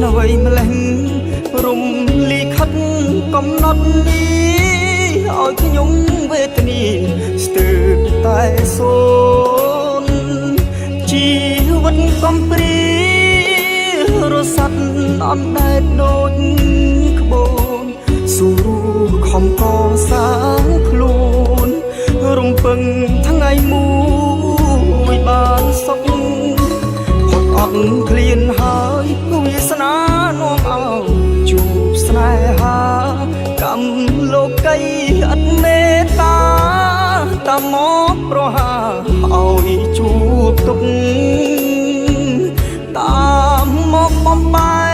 អ្វីម្លេះរំលីខិតកំណត់នេះឲ្យខ្ញុំវេទនាស្ទើរតែសូនជីវិតកំព្រារស័ព្ទអត់ដែលដូចក្បូនស៊ូខំកសាងខ្លួនរំពឹងថ្ងៃមួយបានសុខផុតអត់ឃ្លានហើយវាសនានាំឲ្យជួបស្នេហាកម្មលោកីអត់មេត្តាតាមមកប្រហាឲ្យជួបទុកតាមមកបំបែ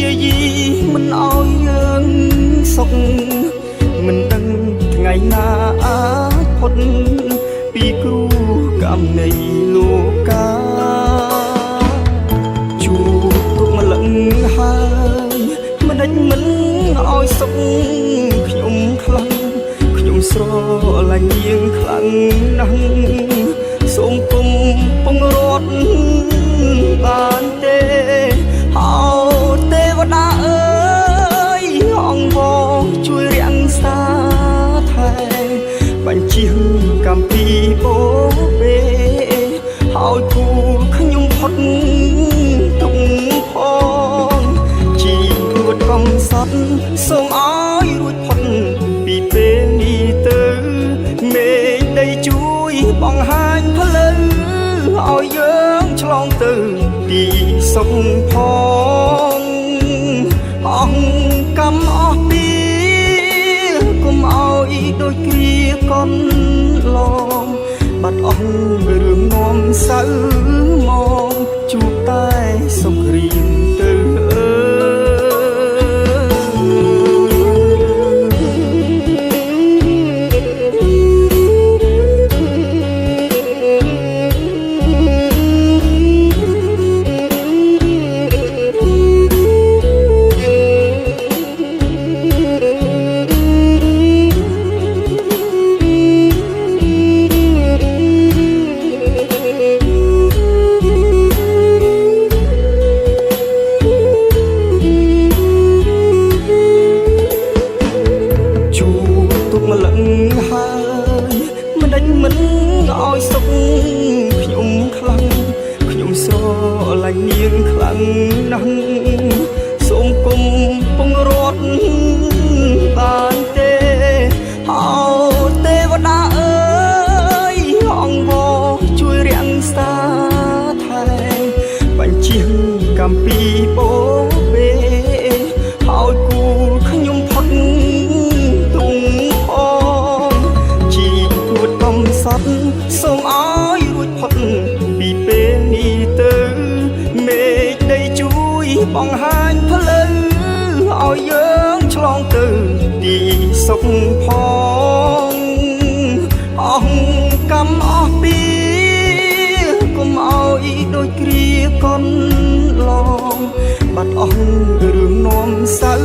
យាយីមិនឲ្យយើងសុខមិនដឹងថ្ងៃណាអាចផុតពីគ្រោះកម្មនៃលោកាជួបទុកម្លឹងហើយមិនដេចមិនឲ្យសុខខ្ញុំខ្លាំងខ្ញុំស្រឡាញ់នាងខ្លាំងណាស់សូមគុំពងរត់បានទេហៅទេវតាអើយអង្គវជួយរាំងសាថែបញ្ជាកម្មពីបូពេហើយគូខ្ញុំផុតទុកផងជីវិតកំសត់សូមឲ្យរួចផុតពីពេលនេះទៅមេឃដីជួយបង្ហាញផ្លូវឲ្យយើងឆ្លងទៅទីសុខផងអង្គកម្មអស់ពីកុំឲ្យដូចគ្រាកន់ឡងបាត់អស់រឿងនាំសៅមកជួបតែសុខរៀងទៅម្លឹងហើយមិនដេចមិនឲ្យសុខខ្ញុំខ្លាំងខ្ញុំស្រឡាញ់នាងខ្លាំងណាស់សូមគុំពងរត់បានទេហៅទេវតាអើយអង្គវជួយរាំងសាថែបញ្ជាកម្មពីបូពេហើយគូខ្ញុំផុតសូមឲ្យរួចផុតពីពេលនេះទៅមេឃដីជួយបង្ហាញផ្លូវឲ្យយើងឆ្លងទៅទីសុខផងអង្គកម្មអស់ពីកុំឲ្យដូចគ្រាកន់ឡងបាត់អស់រឿងនាំសៅ